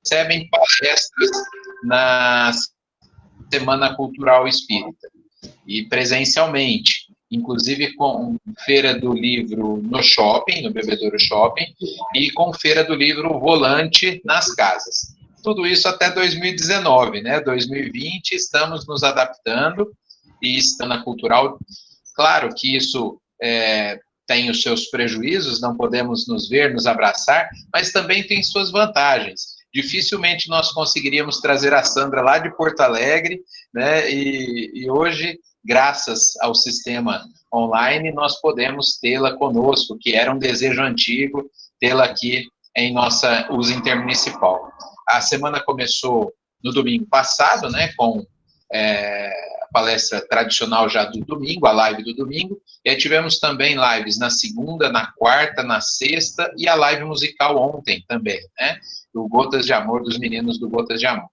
recebem palestras na Semana Cultural Espírita, e presencialmente, inclusive com feira do livro no shopping, no Bebedouro Shopping, e com feira do livro volante nas casas. Tudo isso até 2019, né? 2020, estamos nos adaptando e estando na cultural. Claro que isso tem os seus prejuízos, não podemos nos ver, nos abraçar, mas também tem suas vantagens. Dificilmente nós conseguiríamos trazer a Sandra lá de Porto Alegre, né? E hoje, graças ao sistema online, nós podemos tê-la conosco, que era um desejo antigo, tê-la aqui em nossa uso intermunicipal. A semana começou no domingo passado, né, com a palestra tradicional já do domingo, a live do domingo, e aí tivemos também lives na segunda, na quarta, na sexta, e a live musical ontem também, né, do Gotas de Amor, dos meninos do Gotas de Amor.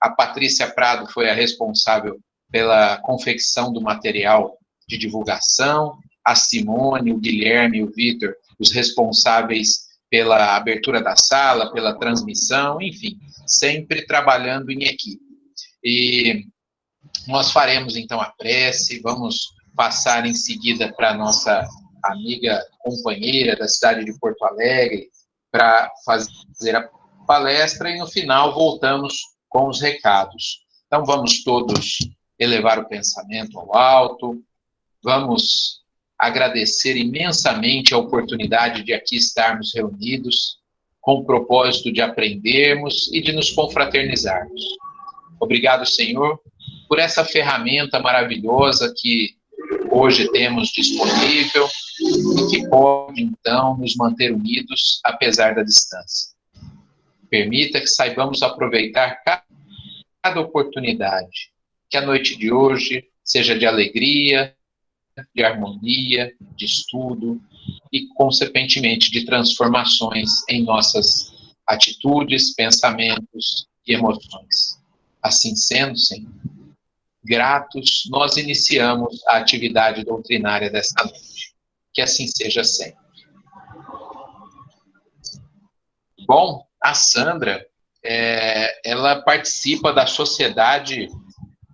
A Patrícia Prado foi a responsável pela confecção do material de divulgação, a Simone, o Guilherme e o Vitor, os responsáveis pela abertura da sala, pela transmissão, enfim, sempre trabalhando em equipe. E nós faremos, então, a prece, vamos passar em seguida para a nossa amiga companheira da cidade de Porto Alegre, para fazer a palestra, e no final voltamos com os recados. Então, vamos todos elevar o pensamento ao alto, vamos agradecer imensamente a oportunidade de aqui estarmos reunidos, com o propósito de aprendermos e de nos confraternizarmos. Obrigado, Senhor, por essa ferramenta maravilhosa que hoje temos disponível e que pode, então, nos manter unidos, apesar da distância. Permita que saibamos aproveitar cada oportunidade, que a noite de hoje seja de alegria, de harmonia, de estudo e, consequentemente, de transformações em nossas atitudes, pensamentos e emoções. Assim sendo, Senhor, gratos, nós iniciamos a atividade doutrinária desta noite. Que assim seja sempre. Bom, a Sandra, ela participa da Sociedade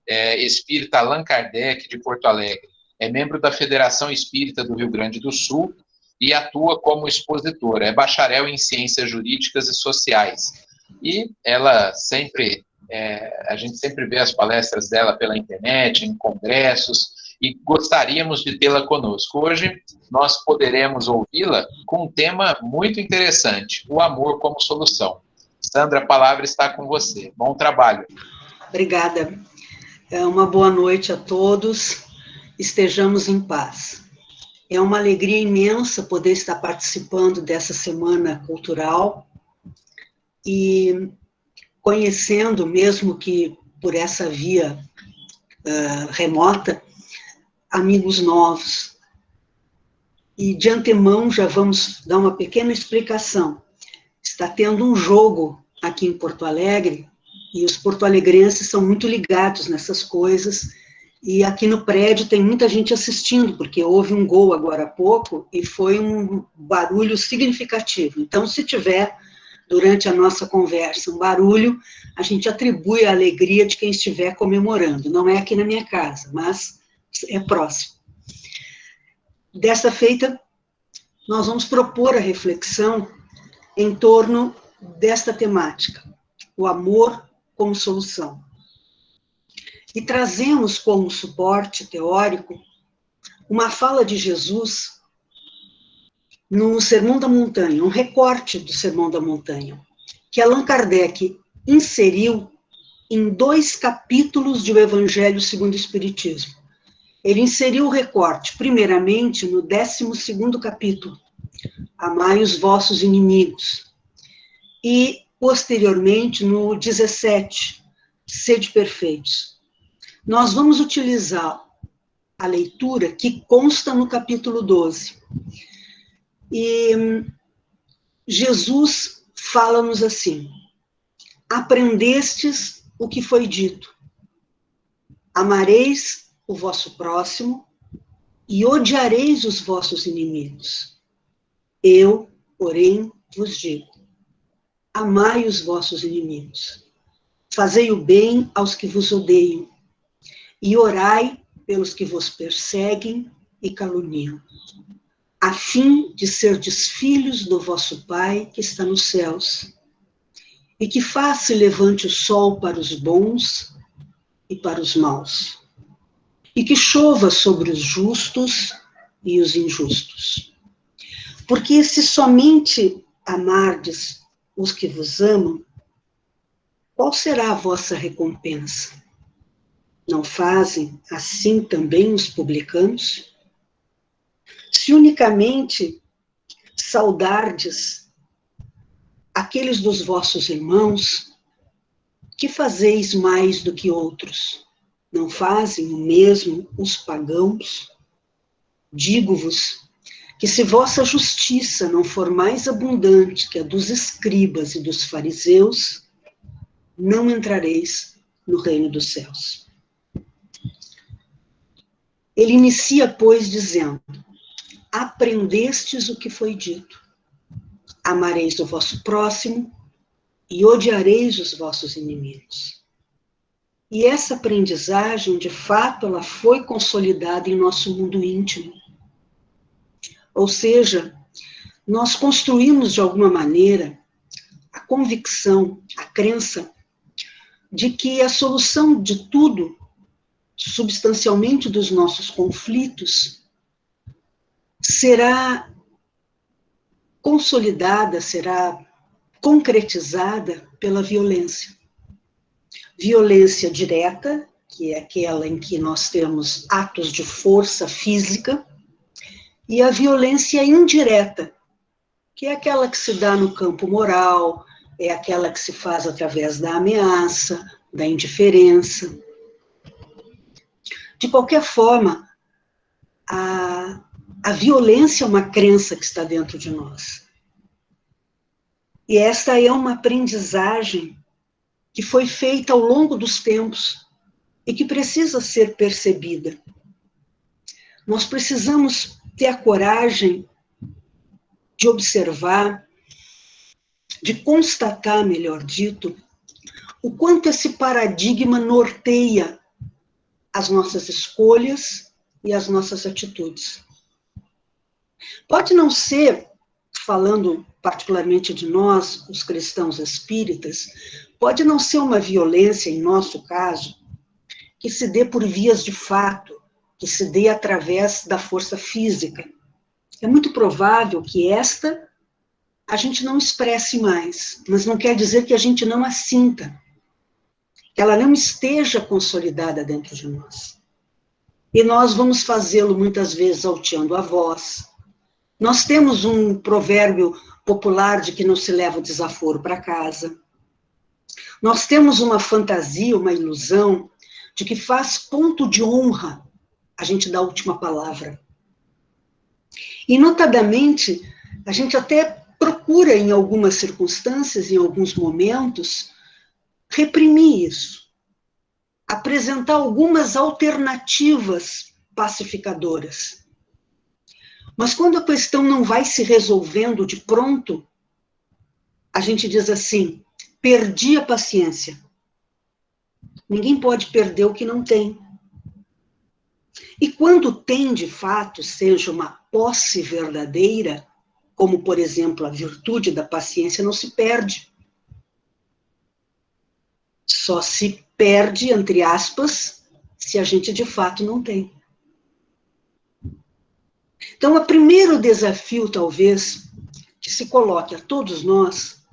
Espírita Allan Kardec de Porto Alegre. É membro da Federação Espírita do Rio Grande do Sul e atua como expositora. É bacharel em Ciências Jurídicas e Sociais. E ela sempre, a gente sempre vê as palestras dela pela internet, em congressos, e gostaríamos de tê-la conosco. Hoje, nós poderemos ouvi-la com um tema muito interessante, o amor como solução. Sandra, a palavra está com você. Bom trabalho. Obrigada. Uma boa noite a todos. Estejamos em paz. É uma alegria imensa poder estar participando dessa semana cultural e conhecendo, mesmo que por essa via remota, amigos novos. E de antemão já vamos dar uma pequena explicação. Está tendo um jogo aqui em Porto Alegre e os porto-alegrenses são muito ligados nessas coisas. E aqui no prédio tem muita gente assistindo, porque houve um gol agora há pouco e foi um barulho significativo. Então, se tiver, durante a nossa conversa, um barulho, a gente atribui a alegria de quem estiver comemorando. Não é aqui na minha casa, mas é próximo. Dessa feita, nós vamos propor a reflexão em torno desta temática, o amor como solução. E trazemos como suporte teórico uma fala de Jesus no Sermão da Montanha, um recorte do Sermão da Montanha, que Allan Kardec inseriu em 2 capítulos do Evangelho segundo o Espiritismo. Ele inseriu o recorte, primeiramente, no 12º capítulo, Amai os vossos inimigos, e, posteriormente, no 17, Sede perfeitos. Nós vamos utilizar a leitura que consta no capítulo 12. E Jesus fala-nos assim: aprendestes o que foi dito, amareis o vosso próximo e odiareis os vossos inimigos. Eu, porém, vos digo, amai os vossos inimigos, fazei o bem aos que vos odeiam, e orai pelos que vos perseguem e caluniam, a fim de serdes filhos do vosso Pai que está nos céus, e que faça e levante o sol para os bons e para os maus, e que chova sobre os justos e os injustos. Porque se somente amardes os que vos amam, qual será a vossa recompensa? Não fazem assim também os publicanos? Se unicamente saudardes aqueles dos vossos irmãos, que fazeis mais do que outros? Não fazem o mesmo os pagãos? Digo-vos que se vossa justiça não for mais abundante que a dos escribas e dos fariseus, não entrareis no reino dos céus. Ele inicia, pois, dizendo: aprendestes o que foi dito, amareis o vosso próximo e odiareis os vossos inimigos. E essa aprendizagem, de fato, ela foi consolidada em nosso mundo íntimo. Ou seja, nós construímos, de alguma maneira, a convicção, a crença, de que a solução de tudo, substancialmente dos nossos conflitos, será consolidada, será concretizada pela violência. Violência direta, que é aquela em que nós temos atos de força física, e a violência indireta, que é aquela que se dá no campo moral, é aquela que se faz através da ameaça, da indiferença. De qualquer forma, a violência é uma crença que está dentro de nós. E esta é uma aprendizagem que foi feita ao longo dos tempos e que precisa ser percebida. Nós precisamos ter a coragem de observar, de constatar, melhor dito, o quanto esse paradigma norteia as nossas escolhas e as nossas atitudes. Pode não ser, falando particularmente de nós, os cristãos espíritas, pode não ser uma violência, em nosso caso, que se dê por vias de fato, que se dê através da força física. É muito provável que esta a gente não expresse mais, mas não quer dizer que a gente não a sinta, que ela não esteja consolidada dentro de nós. E nós vamos fazê-lo muitas vezes alteando a voz. Nós temos um provérbio popular de que não se leva o desaforo para casa. Nós temos uma fantasia, uma ilusão, de que faz ponto de honra a gente dar a última palavra. E, notadamente, a gente até procura, em algumas circunstâncias, em alguns momentos, reprimir isso. Apresentar algumas alternativas pacificadoras. Mas quando a questão não vai se resolvendo de pronto, a gente diz assim: perdi a paciência. Ninguém pode perder o que não tem. E quando tem, de fato, seja uma posse verdadeira, como, por exemplo, a virtude da paciência, não se perde. Só se perde, entre aspas, se a gente de fato não tem. Então, o primeiro desafio, talvez, que se coloque a todos nós,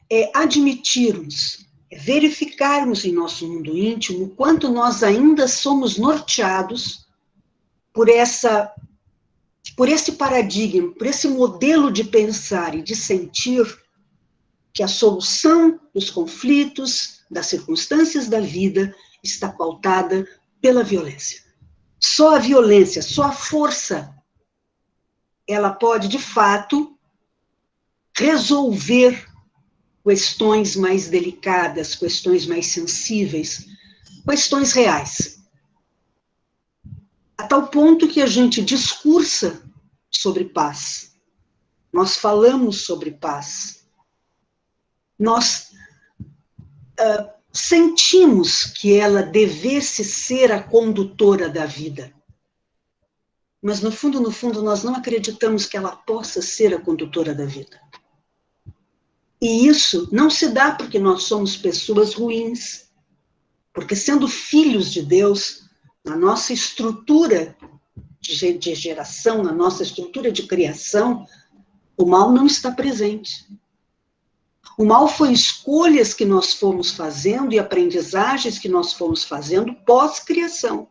é admitirmos, é verificarmos em nosso mundo íntimo o quanto nós ainda somos norteados por esse paradigma, por esse modelo de pensar e de sentir que a solução dos conflitos, das circunstâncias da vida, está pautada pela violência. Só a violência, só a força, ela pode, de fato, resolver questões mais delicadas, questões mais sensíveis, questões reais. A tal ponto que a gente discursa sobre paz. Nós falamos sobre paz. nós sentimos que ela devesse ser a condutora da vida. Mas, no fundo, nós não acreditamos que ela possa ser a condutora da vida. E isso não se dá porque nós somos pessoas ruins. Porque, sendo filhos de Deus, na nossa estrutura de geração, na nossa estrutura de criação, o mal não está presente. O mal foi escolhas que nós fomos fazendo e aprendizagens que nós fomos fazendo pós-criação.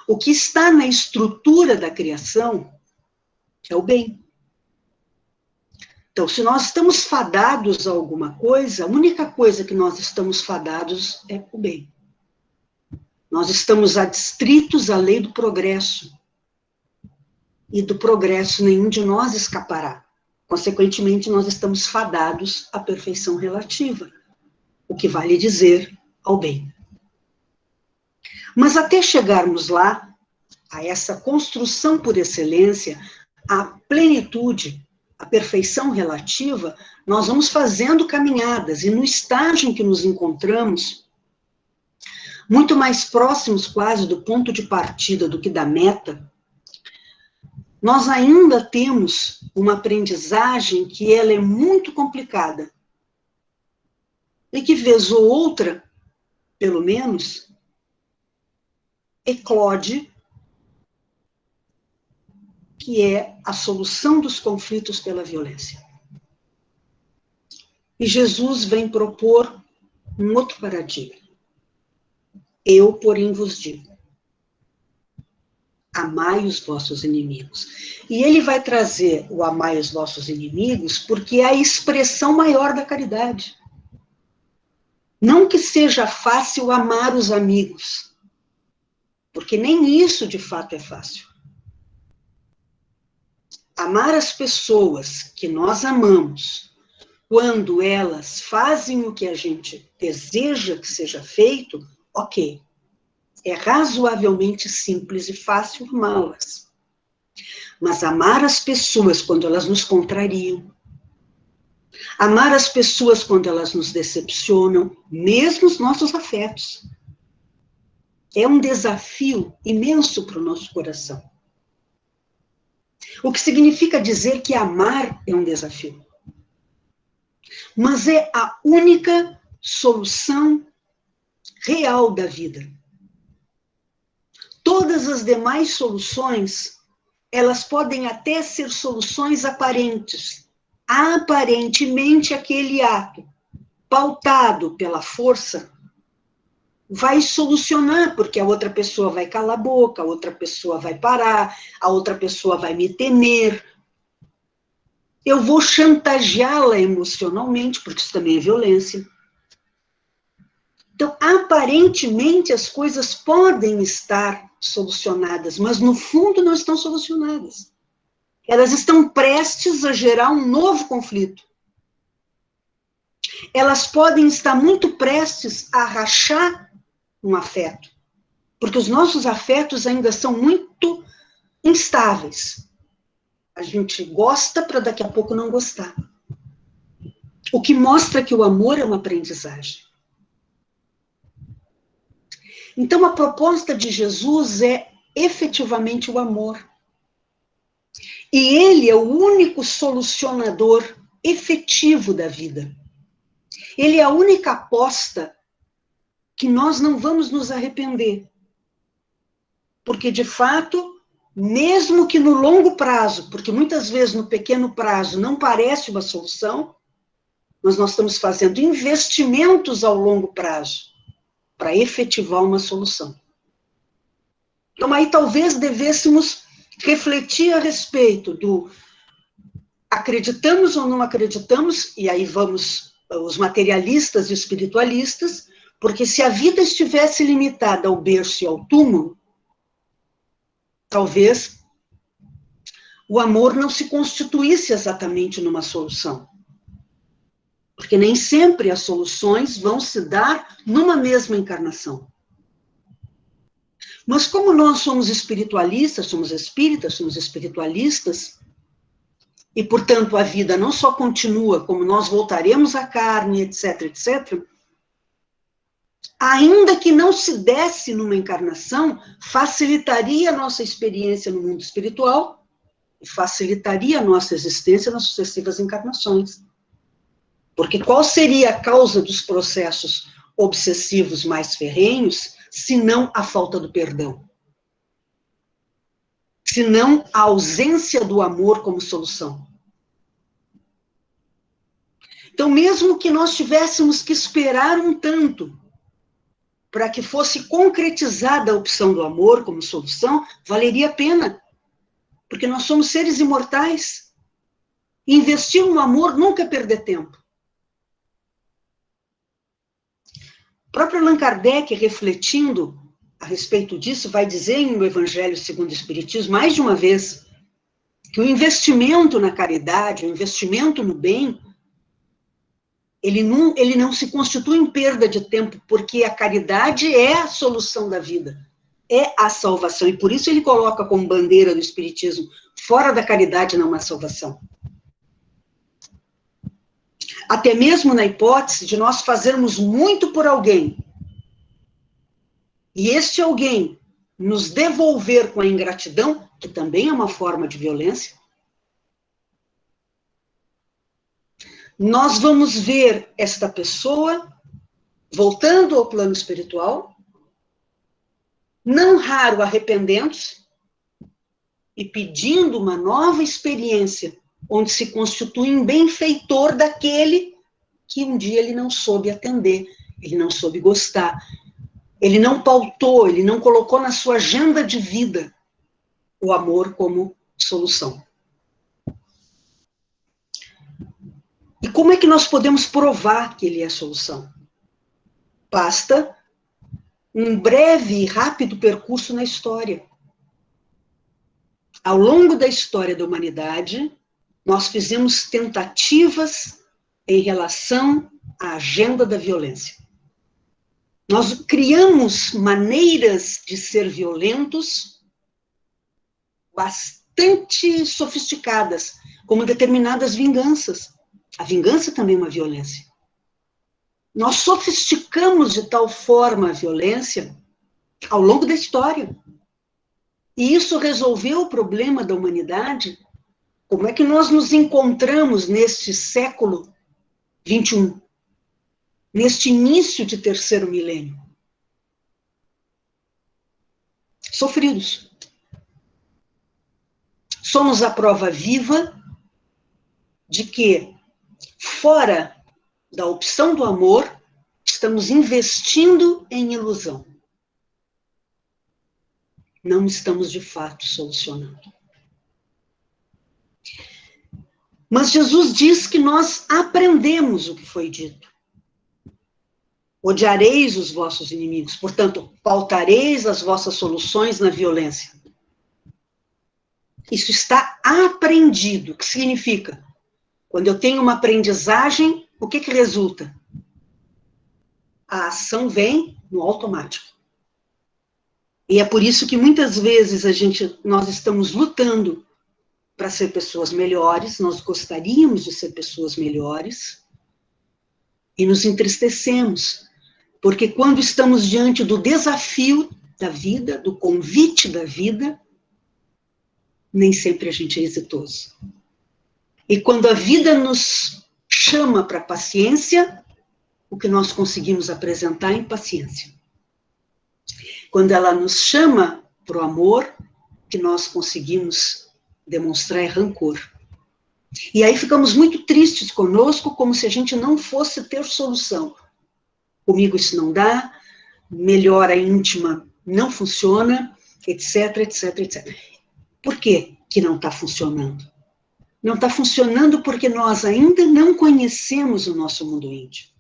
O que está na estrutura da criação é o bem. Então, se nós estamos fadados a alguma coisa, a única coisa que nós estamos fadados é o bem. Nós estamos adstritos à lei do progresso. E do progresso nenhum de nós escapará. Consequentemente, nós estamos fadados à perfeição relativa, o que vale dizer ao bem. Mas até chegarmos lá, a essa construção por excelência, a plenitude, a perfeição relativa, nós vamos fazendo caminhadas, e no estágio em que nos encontramos, muito mais próximos quase do ponto de partida do que da meta, nós ainda temos uma aprendizagem que ela é muito complicada. E que, vez ou outra, pelo menos, eclode, que é a solução dos conflitos pela violência. E Jesus vem propor um outro paradigma. Eu, porém, vos digo, amai os vossos inimigos. E ele vai trazer o amai os vossos inimigos porque é a expressão maior da caridade. Não que seja fácil amar os amigos, porque nem isso de fato é fácil. Amar as pessoas que nós amamos, quando elas fazem o que a gente deseja que seja feito, ok. É razoavelmente simples e fácil amá-las. Mas amar as pessoas quando elas nos contrariam, amar as pessoas quando elas nos decepcionam, mesmo os nossos afetos, é um desafio imenso para o nosso coração. O que significa dizer que amar é um desafio. Mas é a única solução real da vida. Todas as demais soluções, elas podem até ser soluções aparentes. Aparentemente, aquele ato, pautado pela força, vai solucionar, porque a outra pessoa vai calar a boca, a outra pessoa vai parar, a outra pessoa vai me temer. Eu vou chantageá-la emocionalmente, porque isso também é violência. Então, aparentemente, as coisas podem estar solucionadas, mas no fundo não estão solucionadas. Elas estão prestes a gerar um novo conflito. Elas podem estar muito prestes a rachar um afeto, porque os nossos afetos ainda são muito instáveis. A gente gosta para daqui a pouco não gostar. O que mostra que o amor é uma aprendizagem. Então, a proposta de Jesus é efetivamente o amor. E ele é o único solucionador efetivo da vida. Ele é a única aposta que nós não vamos nos arrepender. Porque, de fato, mesmo que no longo prazo, porque muitas vezes no pequeno prazo não parece uma solução, mas nós estamos fazendo investimentos ao longo prazo para efetivar uma solução. Então, aí talvez devêssemos refletir a respeito do acreditamos ou não acreditamos, e aí vamos os materialistas e espiritualistas, porque se a vida estivesse limitada ao berço e ao túmulo, talvez o amor não se constituísse exatamente numa solução. Porque nem sempre as soluções vão se dar numa mesma encarnação. Mas como nós somos espiritualistas, somos espíritas, somos espiritualistas, e, portanto, a vida não só continua, como nós voltaremos à carne, etc., etc., ainda que não se desse numa encarnação, facilitaria a nossa experiência no mundo espiritual e facilitaria a nossa existência nas sucessivas encarnações. Porque qual seria a causa dos processos obsessivos mais ferrenhos, se não a falta do perdão? Se não a ausência do amor como solução? Então, mesmo que nós tivéssemos que esperar um tanto para que fosse concretizada a opção do amor como solução, valeria a pena, porque nós somos seres imortais. Investir no amor nunca é perder tempo. O próprio Allan Kardec, refletindo a respeito disso, vai dizer em O Evangelho segundo o Espiritismo, mais de uma vez, que o investimento na caridade, o investimento no bem, ele não se constitui em perda de tempo, porque a caridade é a solução da vida, é a salvação, e por isso ele coloca como bandeira do Espiritismo, fora da caridade não há salvação. Até mesmo na hipótese de nós fazermos muito por alguém, e este alguém nos devolver com a ingratidão, que também é uma forma de violência, nós vamos ver esta pessoa voltando ao plano espiritual, não raro arrependendo-se e pedindo uma nova experiência, onde se constitui um benfeitor daquele que um dia ele não soube atender, ele não soube gostar, ele não pautou, ele não colocou na sua agenda de vida o amor como solução. E como é que nós podemos provar que ele é a solução? Basta um breve e rápido percurso na história. Ao longo da história da humanidade, nós fizemos tentativas em relação à agenda da violência. Nós criamos maneiras de ser violentos bastante sofisticadas, como determinadas vinganças. A vingança também é uma violência. Nós sofisticamos de tal forma a violência ao longo da história. E isso resolveu o problema da humanidade? Como é que nós nos encontramos neste século XXI? Neste início de terceiro milênio? Sofridos. Somos a prova viva de que, fora da opção do amor, estamos investindo em ilusão. Não estamos, de fato, solucionando. Mas Jesus diz que nós aprendemos o que foi dito. Odiareis os vossos inimigos, portanto, pautareis as vossas soluções na violência. Isso está aprendido. O que significa? Quando eu tenho uma aprendizagem, o que resulta? A ação vem no automático. E é por isso que muitas vezes nós estamos lutando para ser pessoas melhores, nós gostaríamos de ser pessoas melhores, e nos entristecemos, porque quando estamos diante do desafio da vida, do convite da vida, nem sempre a gente é exitoso. E quando a vida nos chama para a paciência, o que nós conseguimos apresentar é impaciência. Quando ela nos chama para o amor, o que nós conseguimos demonstrar é rancor. E aí ficamos muito tristes conosco, como se a gente não fosse ter solução. Comigo isso não dá, melhora íntima não funciona, etc, etc, etc. Por que que não está funcionando? Não está funcionando porque nós ainda não conhecemos o nosso mundo íntimo.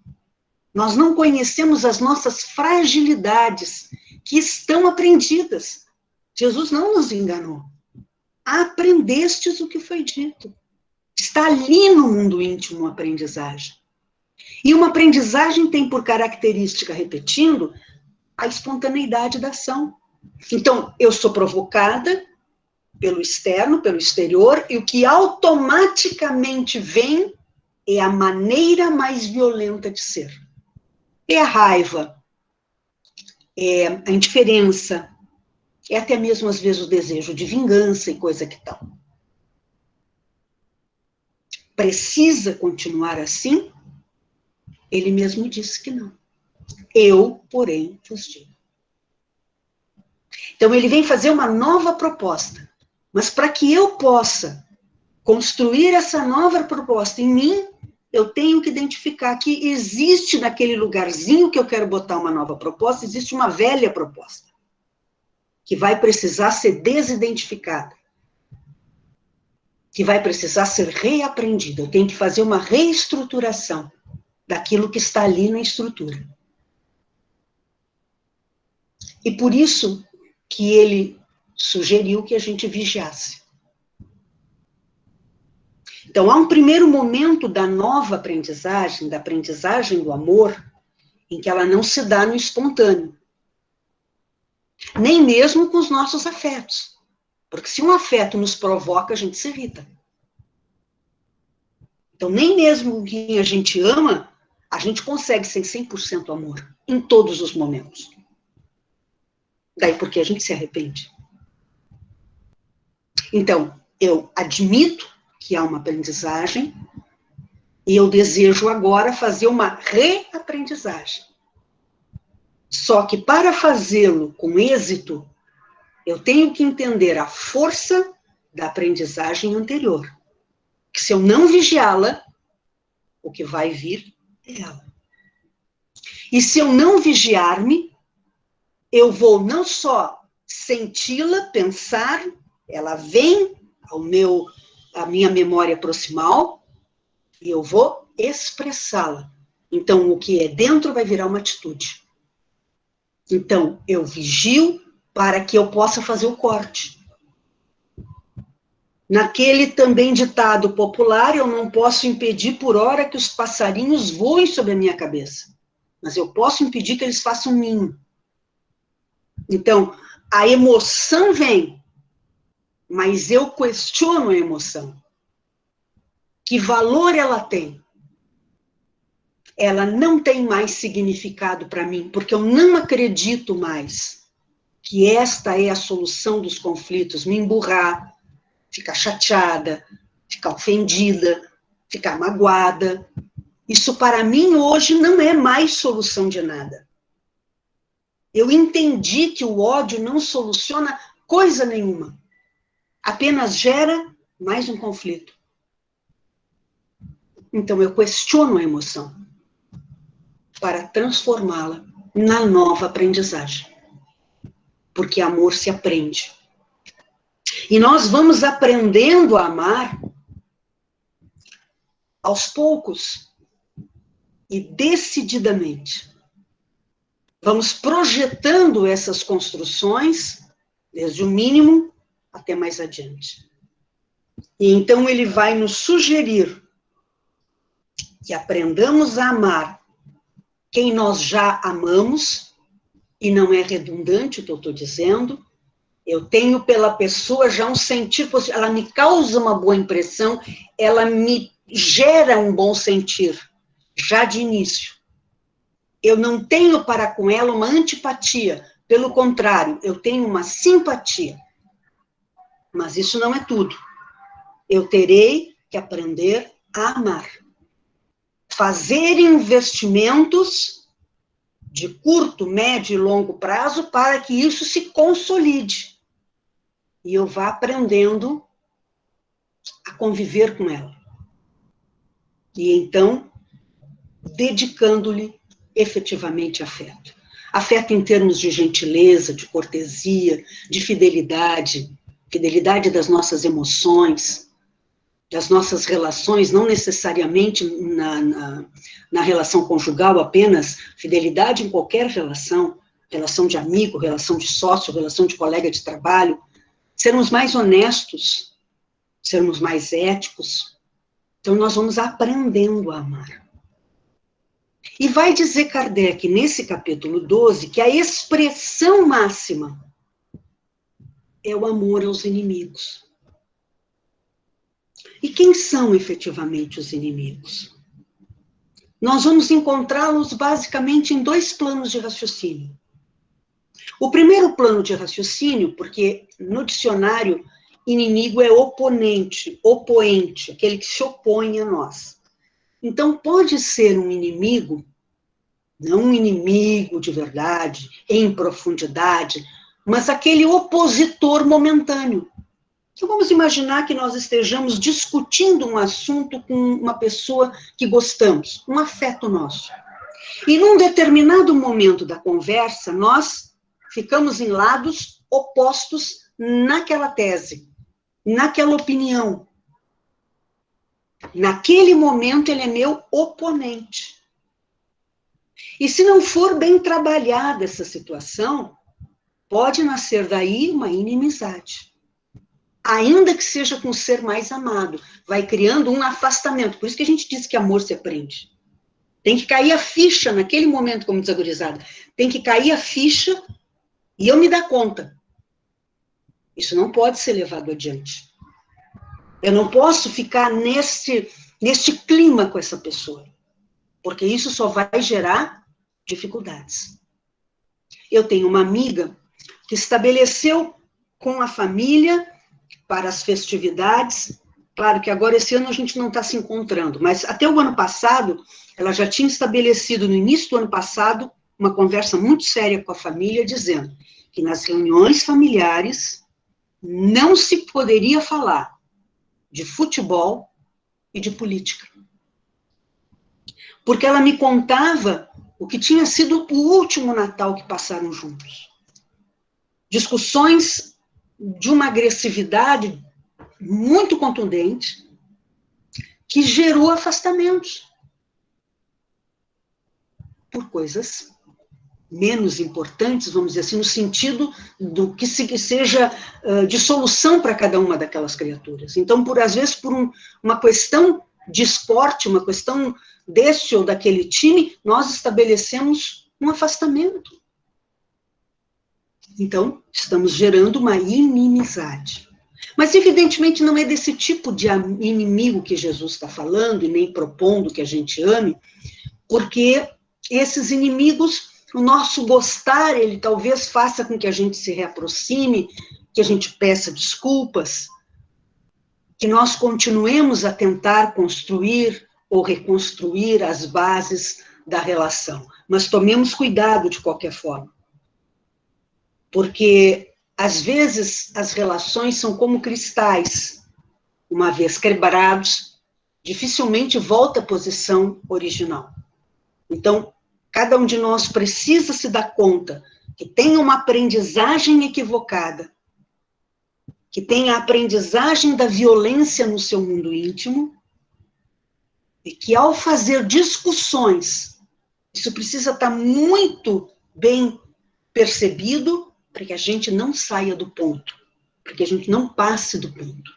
Nós não conhecemos as nossas fragilidades, que estão aprendidas. Jesus não nos enganou. Aprendestes o que foi dito. Está ali no mundo íntimo uma aprendizagem. E uma aprendizagem tem por característica, repetindo, a espontaneidade da ação. Então, eu sou provocada, pelo externo, pelo exterior, e o que automaticamente vem é a maneira mais violenta de ser. É a raiva, é a indiferença, é até mesmo, às vezes, o desejo de vingança e coisa que tal. Precisa continuar assim? Ele mesmo disse que não. Eu, porém, vos digo. Então, ele vem fazer uma nova proposta. Mas para que eu possa construir essa nova proposta em mim, eu tenho que identificar que existe naquele lugarzinho que eu quero botar uma nova proposta, existe uma velha proposta, que vai precisar ser desidentificada, que vai precisar ser reaprendida. Eu tenho que fazer uma reestruturação daquilo que está ali na estrutura. E por isso que ele sugeriu que a gente vigiasse. Então, há um primeiro momento da nova aprendizagem, da aprendizagem do amor, em que ela não se dá no espontâneo. Nem mesmo com os nossos afetos. Porque se um afeto nos provoca, a gente se irrita. Então, nem mesmo quem a gente ama, a gente consegue ser 100% amor, em todos os momentos. Daí porque a gente se arrepende. Então, eu admito que há uma aprendizagem e eu desejo agora fazer uma reaprendizagem. Só que para fazê-lo com êxito, eu tenho que entender a força da aprendizagem anterior. Que se eu não vigiá-la, o que vai vir é ela. E se eu não vigiar-me, eu vou não só senti-la, pensar, ela vem à minha memória proximal, e eu vou expressá-la. Então, o que é dentro vai virar uma atitude. Então, eu vigio para que eu possa fazer o corte. Naquele também ditado popular, eu não posso impedir por hora que os passarinhos voem sobre a minha cabeça, mas eu posso impedir que eles façam ninho. Então, a emoção vem, mas eu questiono a emoção. Que valor ela tem? Ela não tem mais significado para mim, porque eu não acredito mais que esta é a solução dos conflitos, me emburrar, ficar chateada, ficar ofendida, ficar magoada. Isso para mim hoje não é mais solução de nada. Eu entendi que o ódio não soluciona coisa nenhuma. Apenas gera mais um conflito. Então eu questiono a emoção para transformá-la na nova aprendizagem. Porque amor se aprende. E nós vamos aprendendo a amar aos poucos e decididamente. Vamos projetando essas construções, desde o mínimo até mais adiante. E então ele vai nos sugerir que aprendamos a amar quem nós já amamos, e não é redundante o que eu estou dizendo. Eu tenho pela pessoa já um sentir positivo, ela me causa uma boa impressão, ela me gera um bom sentir, já de início. Eu não tenho para com ela uma antipatia, pelo contrário, eu tenho uma simpatia. Mas isso não é tudo. Eu terei que aprender a amar. Fazer investimentos de curto, médio e longo prazo para que isso se consolide. E eu vá aprendendo a conviver com ela. E então, dedicando-lhe efetivamente afeto. Afeto em termos de gentileza, de cortesia, de fidelidade, fidelidade das nossas emoções, das nossas relações, não necessariamente na relação conjugal apenas, fidelidade em qualquer relação, relação de amigo, relação de sócio, relação de colega de trabalho, sermos mais honestos, sermos mais éticos. Então, nós vamos aprendendo a amar. E vai dizer Kardec, nesse capítulo 12, que a expressão máxima é o amor aos inimigos. E quem são efetivamente os inimigos? Nós vamos encontrá-los basicamente em 2 planos de raciocínio. O primeiro plano de raciocínio, porque no dicionário, inimigo é oponente, opoente, aquele que se opõe a nós. Então, pode ser um inimigo, não um inimigo de verdade, em profundidade, mas aquele opositor momentâneo. Então, vamos imaginar que nós estejamos discutindo um assunto com uma pessoa que gostamos, um afeto nosso. E num determinado momento da conversa, nós ficamos em lados opostos naquela tese, naquela opinião. Naquele momento, ele é meu oponente. E se não for bem trabalhada essa situação, pode nascer daí uma inimizade. Ainda que seja com o ser mais amado, vai criando um afastamento. Por isso que a gente diz que amor se aprende. Tem que cair a ficha naquele momento, como diz a gurizada. Tem que cair a ficha e eu me dar conta. Isso não pode ser levado adiante. Eu não posso ficar neste clima com essa pessoa, porque isso só vai gerar dificuldades. Eu tenho uma amiga que estabeleceu com a família para as festividades. Claro que agora, esse ano, a gente não está se encontrando, mas até o ano passado, ela já tinha estabelecido, no início do ano passado, uma conversa muito séria com a família, dizendo que nas reuniões familiares não se poderia falar de futebol e de política. Porque ela me contava o que tinha sido o último Natal que passaram juntos. Discussões de uma agressividade muito contundente, que gerou afastamentos por coisas menos importantes, vamos dizer assim, no sentido do que seja de solução para cada uma daquelas criaturas. Então, às vezes, por uma questão de esporte, uma questão desse ou daquele time, nós estabelecemos um afastamento. Então, estamos gerando uma inimizade. Mas, evidentemente, não é desse tipo de inimigo que Jesus está falando, e nem propondo que a gente ame, porque esses inimigos, o nosso gostar, ele talvez faça com que a gente se reaproxime, que a gente peça desculpas, que nós continuemos a tentar construir ou reconstruir as bases da relação. Mas tomemos cuidado de qualquer forma. Porque, às vezes, as relações são como cristais. Uma vez quebrados, dificilmente volta à posição original. Então, cada um de nós precisa se dar conta que tem uma aprendizagem equivocada, que tem a aprendizagem da violência no seu mundo íntimo, e que ao fazer discussões, isso precisa estar muito bem percebido, para que a gente não saia do ponto, para que a gente não passe do ponto.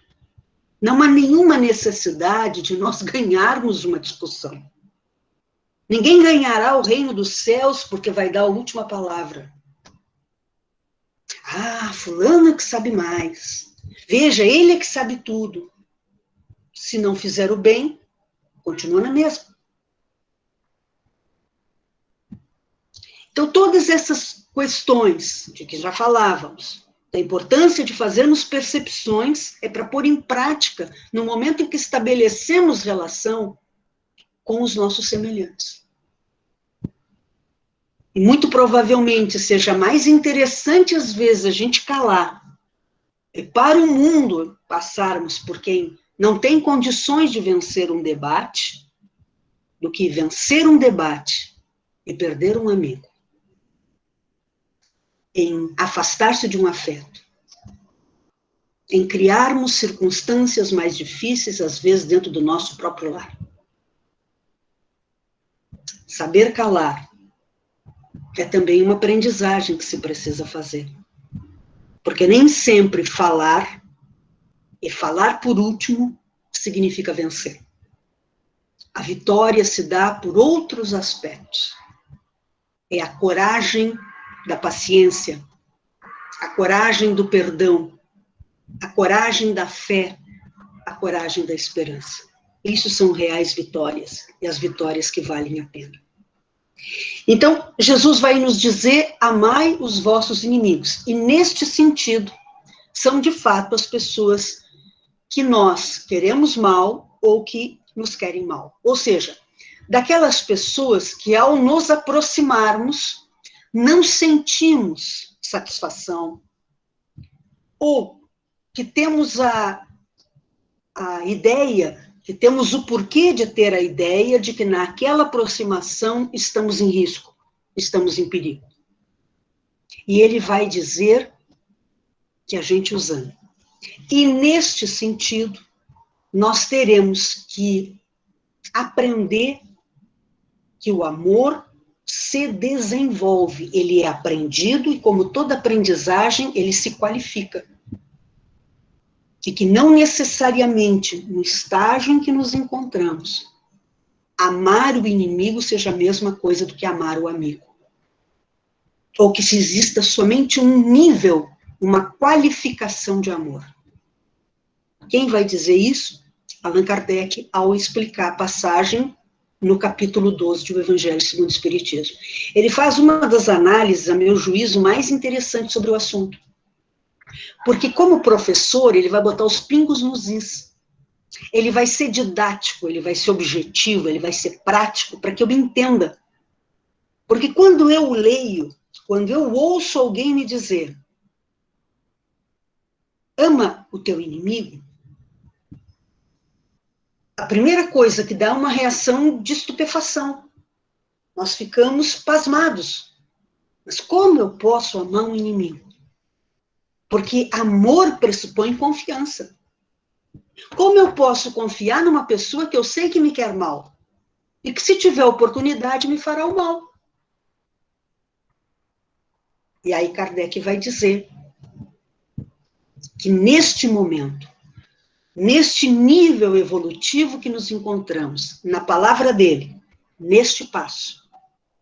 Não há nenhuma necessidade de nós ganharmos uma discussão. Ninguém ganhará o reino dos céus porque vai dar a última palavra. Ah, fulano é que sabe mais. Veja, ele é que sabe tudo. Se não fizer o bem, continua na mesma. Então, todas essas questões de que já falávamos, da importância de fazermos percepções, é para pôr em prática no momento em que estabelecemos relação com os nossos semelhantes. E muito provavelmente seja mais interessante, às vezes, a gente calar e para o mundo passarmos por quem não tem condições de vencer um debate, do que vencer um debate e perder um amigo. Em afastar-se de um afeto. Em criarmos circunstâncias mais difíceis, às vezes, dentro do nosso próprio lar. Saber calar é também uma aprendizagem que se precisa fazer. Porque nem sempre falar, e falar por último, significa vencer. A vitória se dá por outros aspectos. É a coragem da paciência, a coragem do perdão, a coragem da fé, a coragem da esperança. Isso são reais vitórias, e as vitórias que valem a pena. Então, Jesus vai nos dizer, amai os vossos inimigos. E neste sentido, são de fato as pessoas que nós queremos mal ou que nos querem mal. Ou seja, daquelas pessoas que ao nos aproximarmos, não sentimos satisfação, ou que temos a ideia, que temos o porquê de ter a ideia de que naquela aproximação estamos em risco, estamos em perigo. E ele vai dizer que a gente os ama. E neste sentido, nós teremos que aprender que o amor se desenvolve, ele é aprendido e, como toda aprendizagem, ele se qualifica. E que não necessariamente, no estágio em que nos encontramos, amar o inimigo seja a mesma coisa do que amar o amigo. Ou que se exista somente um nível, uma qualificação de amor. Quem vai dizer isso? Allan Kardec, ao explicar a passagem no capítulo 12 do Evangelho segundo o Espiritismo. Ele faz uma das análises, a meu juízo, mais interessantes sobre o assunto. Porque, como professor, ele vai botar os pingos nos is. Ele vai ser didático, ele vai ser objetivo, ele vai ser prático, para que eu me entenda. Porque quando eu leio, quando eu ouço alguém me dizer, ama o teu inimigo, a primeira coisa que dá uma reação de estupefação. Nós ficamos pasmados. Mas como eu posso amar um inimigo? Porque amor pressupõe confiança. Como eu posso confiar numa pessoa que eu sei que me quer mal? E que, se tiver oportunidade, me fará o mal? E aí Kardec vai dizer que neste momento, neste nível evolutivo que nos encontramos, na palavra dele, neste passo,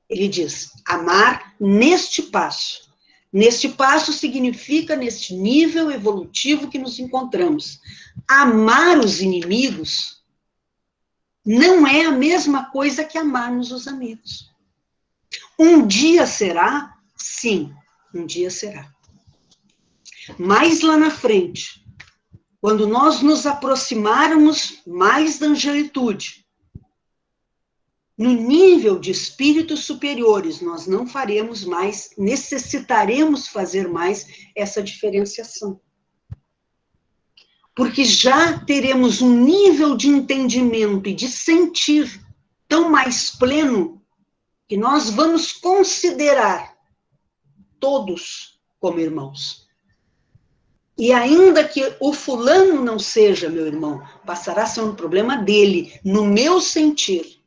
ele diz, amar neste passo. Neste passo significa neste nível evolutivo que nos encontramos. Amar os inimigos não é a mesma coisa que amarmos os amigos. Um dia será? Sim, um dia será. Mais lá na frente, quando nós nos aproximarmos mais da angelitude, no nível de espíritos superiores, nós não faremos mais, necessitaremos fazer mais essa diferenciação. Porque já teremos um nível de entendimento e de sentir tão mais pleno que nós vamos considerar todos como irmãos. E ainda que o fulano não seja meu irmão, passará a ser um problema dele, no meu sentir.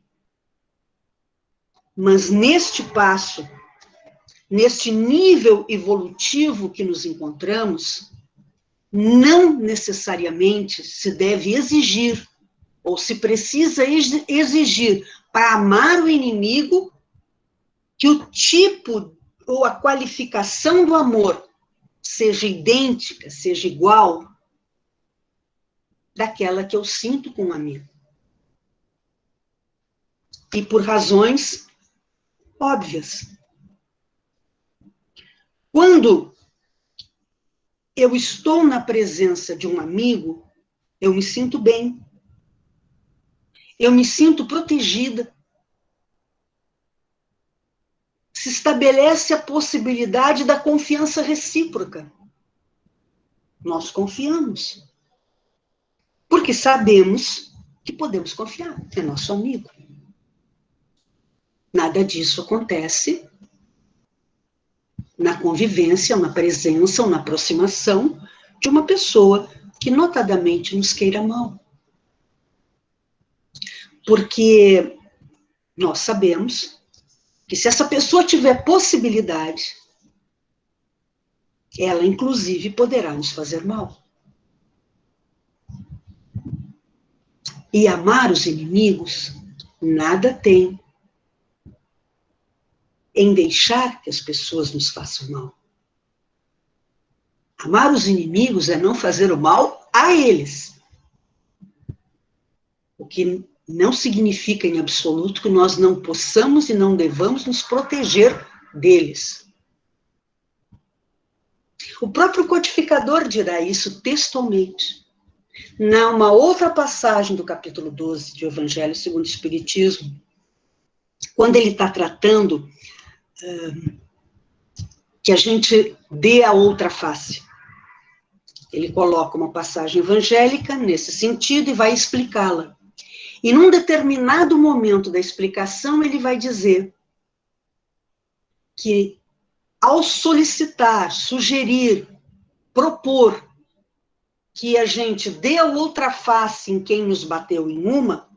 Mas neste passo, neste nível evolutivo que nos encontramos, não necessariamente se deve exigir, ou se precisa exigir para amar o inimigo, que o tipo ou a qualificação do amor seja idêntica, seja igual daquela que eu sinto com um amigo. E por razões óbvias. Quando eu estou na presença de um amigo, eu me sinto bem. Eu me sinto protegida. Se estabelece a possibilidade da confiança recíproca. Nós confiamos. Porque sabemos que podemos confiar. É nosso amigo. Nada disso acontece na convivência, ou na presença, ou na aproximação de uma pessoa que notadamente nos queira mal. Porque nós sabemos que se essa pessoa tiver possibilidade, ela, inclusive, poderá nos fazer mal. E amar os inimigos nada tem em deixar que as pessoas nos façam mal. Amar os inimigos é não fazer o mal a eles. O que não significa em absoluto que nós não possamos e não devamos nos proteger deles. O próprio codificador dirá isso textualmente. Numa outra passagem do capítulo 12 do Evangelho segundo o Espiritismo, quando ele está tratando que a gente dê a outra face. Ele coloca uma passagem evangélica nesse sentido e vai explicá-la. E num determinado momento da explicação, ele vai dizer que ao solicitar, sugerir, propor que a gente dê a outra face em quem nos bateu em uma,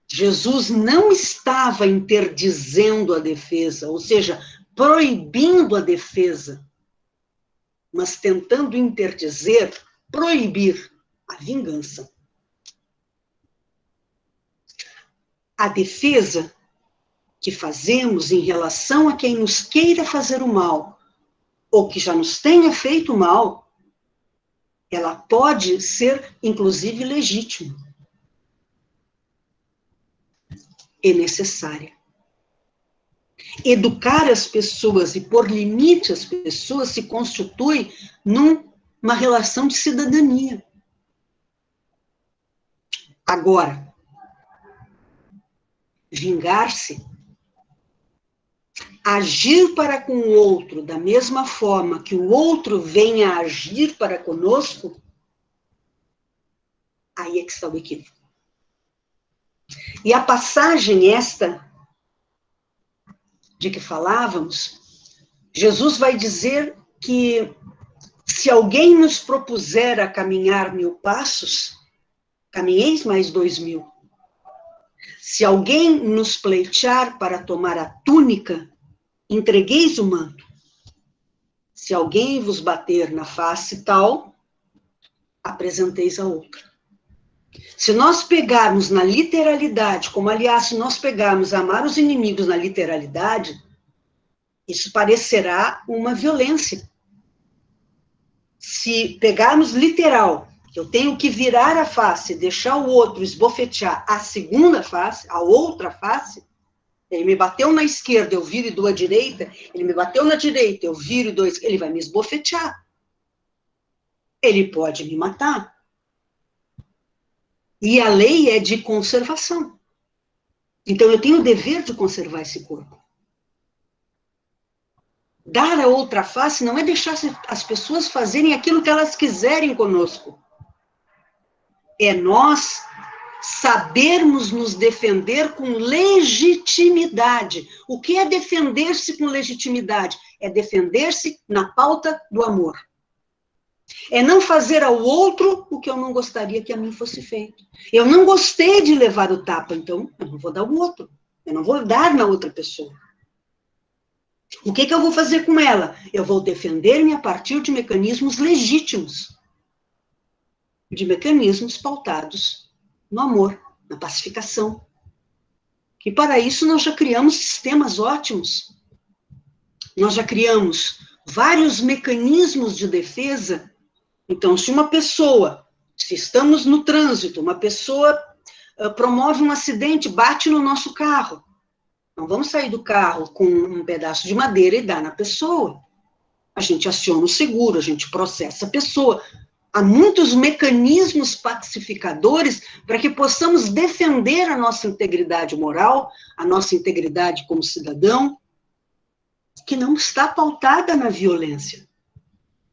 Jesus não estava interdizendo a defesa, ou seja, proibindo a defesa, mas tentando interdizer, proibir a vingança. A defesa que fazemos em relação a quem nos queira fazer o mal, ou que já nos tenha feito mal, ela pode ser, inclusive, legítima e necessária. Educar as pessoas e pôr limite às pessoas se constitui numa relação de cidadania. Agora, vingar-se, agir para com o outro da mesma forma que o outro venha a agir para conosco, aí é que está o equívoco. E a passagem esta, de que falávamos, Jesus vai dizer que se alguém nos propuser a caminhar 1000 passos, caminheis mais 2000. Se alguém nos pleitear para tomar a túnica, entregueis o manto. Se alguém vos bater na face tal, apresenteis a outra. Se nós pegarmos na literalidade, como aliás, se nós pegarmos amar os inimigos na literalidade, isso parecerá uma violência. Se pegarmos literal, que eu tenho que virar a face, deixar o outro esbofetear a segunda face, a outra face, ele me bateu na esquerda, eu viro e dou à direita, ele me bateu na direita, eu viro e dou à esquerda, ele vai me esbofetear. Ele pode me matar. E a lei é de conservação. Então eu tenho o dever de conservar esse corpo. Dar a outra face não é deixar as pessoas fazerem aquilo que elas quiserem conosco. É nós sabermos nos defender com legitimidade. O que é defender-se com legitimidade? É defender-se na pauta do amor. É não fazer ao outro o que eu não gostaria que a mim fosse feito. Eu não gostei de levar o tapa, então eu não vou dar o outro. Eu não vou dar na outra pessoa. O que eu vou fazer com ela? Eu vou defender-me a partir de mecanismos legítimos. De mecanismos pautados no amor, na pacificação. E para isso nós já criamos sistemas ótimos. Nós já criamos vários mecanismos de defesa. Então, se uma pessoa, se estamos no trânsito, uma pessoa promove um acidente, bate no nosso carro, não vamos sair do carro com um pedaço de madeira e dar na pessoa. A gente aciona o seguro, a gente processa a pessoa. Há muitos mecanismos pacificadores para que possamos defender a nossa integridade moral, a nossa integridade como cidadão, que não está pautada na violência.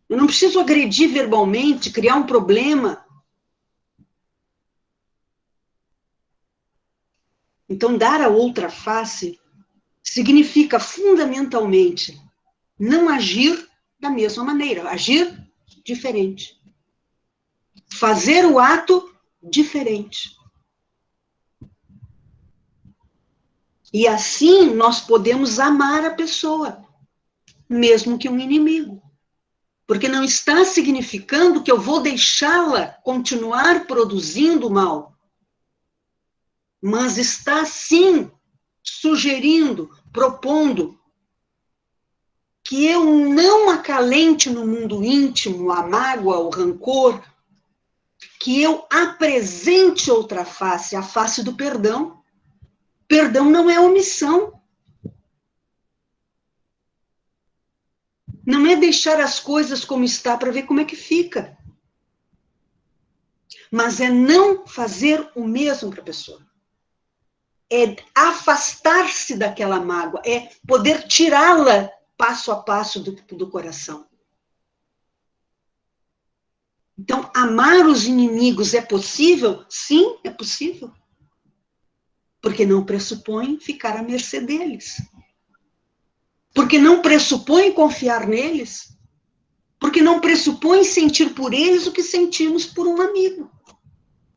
Eu não preciso agredir verbalmente, criar um problema. Então, dar a outra face significa, fundamentalmente, não agir da mesma maneira, agir diferente. Fazer o ato diferente. E assim nós podemos amar a pessoa, mesmo que um inimigo. Porque não está significando que eu vou deixá-la continuar produzindo mal. Mas está, sim, sugerindo, propondo que eu não acalente no mundo íntimo a mágoa, o rancor, que eu apresente outra face, a face do perdão. Perdão não é omissão. Não é deixar as coisas como está para ver como é que fica. Mas é não fazer o mesmo para a pessoa. É afastar-se daquela mágoa, é poder tirá-la passo a passo do coração. Então, amar os inimigos é possível? Sim, é possível. Porque não pressupõe ficar à mercê deles. Porque não pressupõe confiar neles. Porque não pressupõe sentir por eles o que sentimos por um amigo.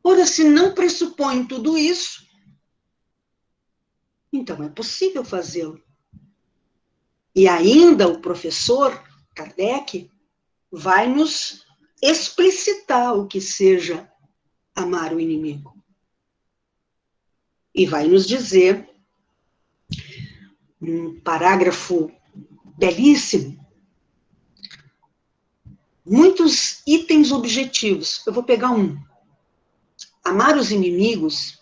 Ora, se não pressupõe tudo isso, então é possível fazê-lo. E ainda o professor Kardec vai nos explicitar o que seja amar o inimigo. E vai nos dizer, num parágrafo belíssimo, muitos itens objetivos. Eu vou pegar um. Amar os inimigos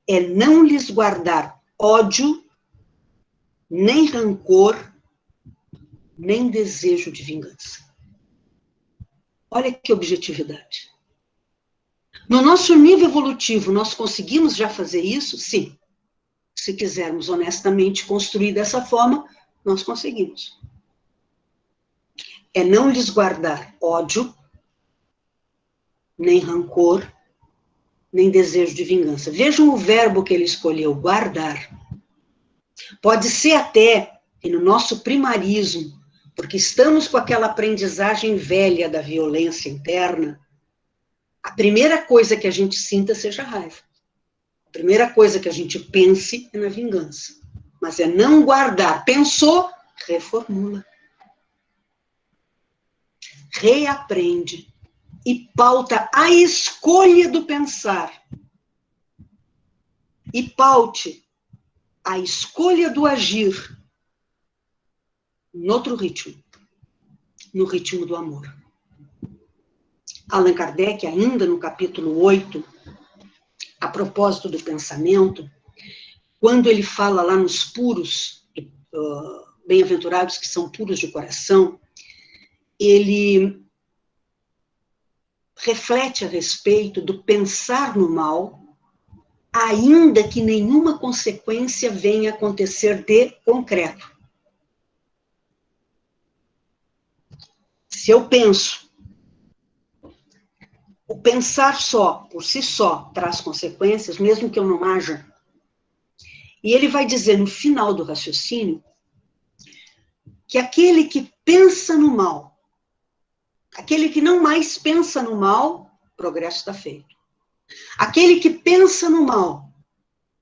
é não lhes guardar ódio, nem rancor, nem desejo de vingança. Olha que objetividade. No nosso nível evolutivo, nós conseguimos já fazer isso? Sim. Se quisermos honestamente construir dessa forma, nós conseguimos. É não lhes guardar ódio, nem rancor, nem desejo de vingança. Vejam o verbo que ele escolheu, guardar. Pode ser até, e no nosso primarismo, porque estamos com aquela aprendizagem velha da violência interna, a primeira coisa que a gente sinta seja raiva. A primeira coisa que a gente pense é na vingança. Mas é não guardar. Pensou, reformula. Reaprende. E pauta a escolha do pensar. E paute a escolha do agir em outro ritmo. No ritmo do amor. Allan Kardec, ainda no capítulo 8, a propósito do pensamento, quando ele fala lá nos puros, bem-aventurados que são puros de coração, ele reflete a respeito do pensar no mal, ainda que nenhuma consequência venha a acontecer de concreto. Se eu penso, o pensar só, por si só, traz consequências, mesmo que eu não haja. E ele vai dizer no final do raciocínio que aquele que pensa no mal, aquele que não mais pensa no mal, progresso está feito. Aquele que pensa no mal,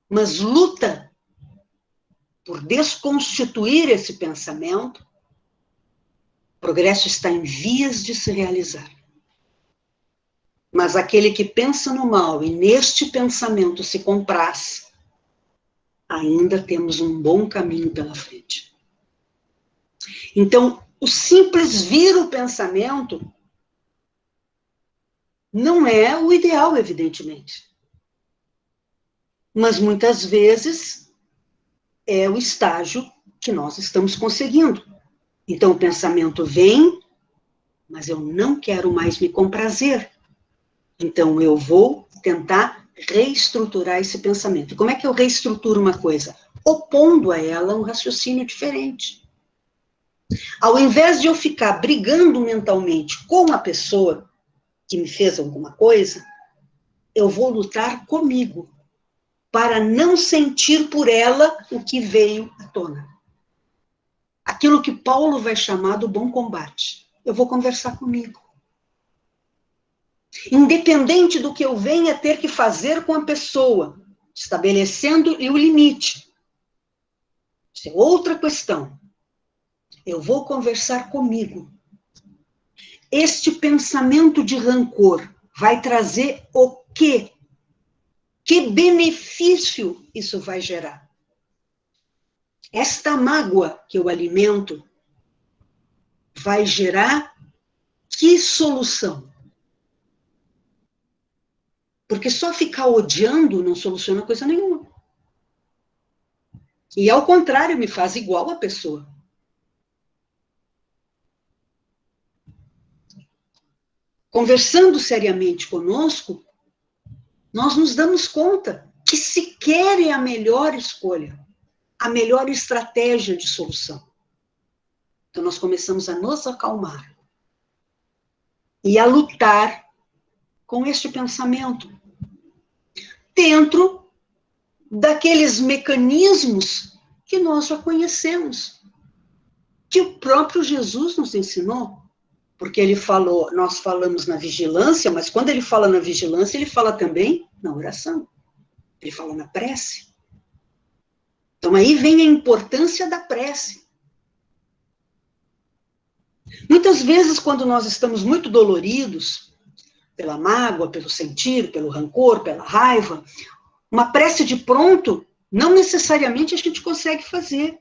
mas luta por desconstituir esse pensamento, progresso está em vias de se realizar. Mas aquele que pensa no mal e neste pensamento se compraz, ainda temos um bom caminho pela frente. Então, o simples vir o pensamento não é o ideal, evidentemente. Mas muitas vezes é o estágio que nós estamos conseguindo. Então, o pensamento vem, mas eu não quero mais me comprazer. Então, eu vou tentar reestruturar esse pensamento. E como é que eu reestruturo uma coisa? Opondo a ela um raciocínio diferente. Ao invés de eu ficar brigando mentalmente com a pessoa que me fez alguma coisa, eu vou lutar comigo, para não sentir por ela o que veio à tona. Aquilo que Paulo vai chamar do bom combate. Eu vou conversar comigo. Independente do que eu venha ter que fazer com a pessoa, estabelecendo o limite. Isso é outra questão. Eu vou conversar comigo. Este pensamento de rancor vai trazer o quê? Que benefício isso vai gerar? Esta mágoa que eu alimento vai gerar que solução? Porque só ficar odiando não soluciona coisa nenhuma. E, ao contrário, me faz igual a pessoa. Conversando seriamente conosco, nós nos damos conta que sequer é a melhor escolha, a melhor estratégia de solução. Então, nós começamos a nos acalmar e a lutar com este pensamento, dentro daqueles mecanismos que nós já conhecemos, que o próprio Jesus nos ensinou, porque ele falou, nós falamos na vigilância, mas quando ele fala na vigilância, ele fala também na oração, ele fala na prece. Então aí vem a importância da prece. Muitas vezes, quando nós estamos muito doloridos, pela mágoa, pelo sentir, pelo rancor, pela raiva, uma prece de pronto, não necessariamente a gente consegue fazer.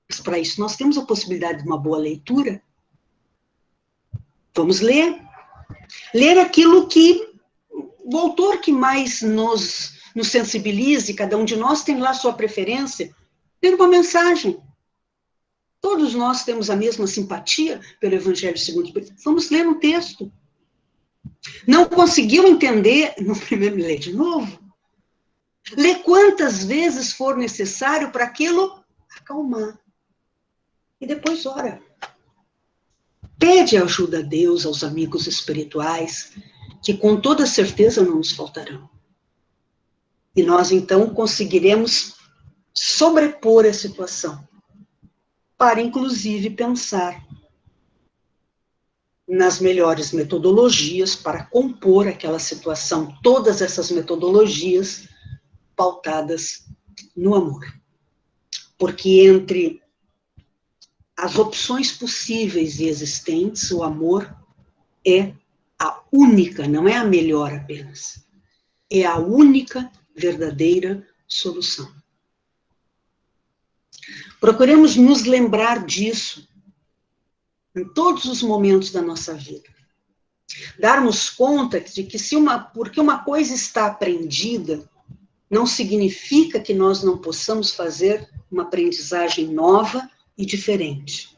Mas para isso nós temos a possibilidade de uma boa leitura. Vamos ler. Ler aquilo que o autor que mais nos sensibilize, cada um de nós tem lá a sua preferência, ler uma mensagem. Todos nós temos a mesma simpatia pelo Evangelho segundo o Espiritismo. Vamos ler um texto. Não conseguiu entender? No primeiro, lê de novo. Lê quantas vezes for necessário para aquilo acalmar. E depois ora. Pede ajuda a Deus, aos amigos espirituais, que com toda certeza não nos faltarão. E nós, então, conseguiremos sobrepor a situação, para, inclusive, pensar nas melhores metodologias para compor aquela situação, todas essas metodologias pautadas no amor. Porque entre as opções possíveis e existentes, o amor é a única, não é a melhor apenas, é a única verdadeira solução. Procuremos nos lembrar disso em todos os momentos da nossa vida. Darmos conta de que porque uma coisa está aprendida, não significa que nós não possamos fazer uma aprendizagem nova e diferente.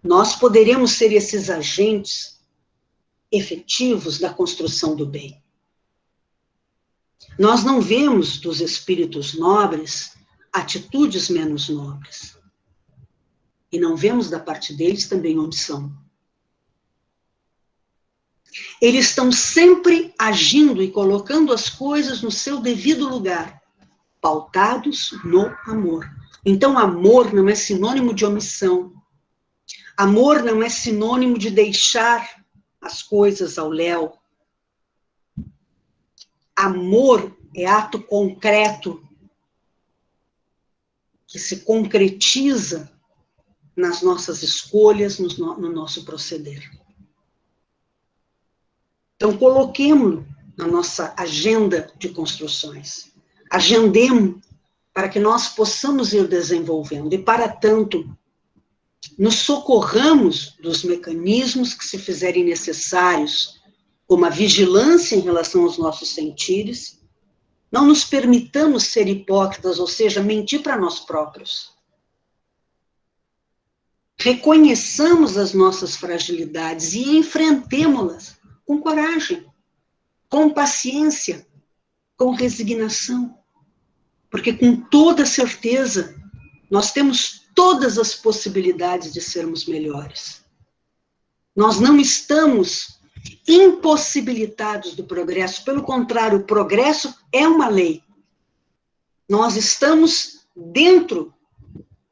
Nós poderemos ser esses agentes efetivos da construção do bem. Nós não vemos dos espíritos nobres atitudes menos nobres. E não vemos da parte deles também omissão. Eles estão sempre agindo e colocando as coisas no seu devido lugar, pautados no amor. Então, amor não é sinônimo de omissão. Amor não é sinônimo de deixar as coisas ao léu. Amor é ato concreto que se concretiza nas nossas escolhas, no nosso proceder. Então, coloquemo-lo na nossa agenda de construções. Agendemos para que nós possamos ir desenvolvendo. E, para tanto, nos socorramos dos mecanismos que se fizerem necessários, como a vigilância em relação aos nossos sentires. Não nos permitamos ser hipócritas, ou seja, mentir para nós próprios. Reconheçamos as nossas fragilidades e enfrentemo-las com coragem, com paciência, com resignação. Porque com toda certeza, nós temos todas as possibilidades de sermos melhores. Nós não estamos impossibilitados do progresso, pelo contrário, o progresso é uma lei. Nós estamos dentro,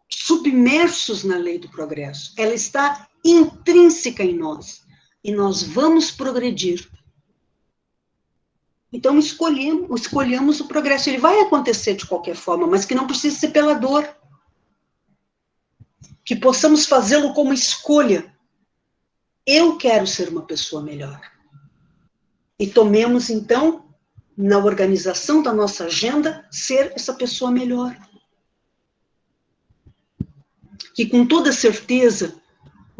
submersos na lei do progresso. Ela está intrínseca em nós. E nós vamos progredir. Então, escolhamos o progresso. Ele vai acontecer de qualquer forma, mas que não precisa ser pela dor. Que possamos fazê-lo como escolha. Eu quero ser uma pessoa melhor. E tomemos, então, na organização da nossa agenda, ser essa pessoa melhor. Que, com toda certeza,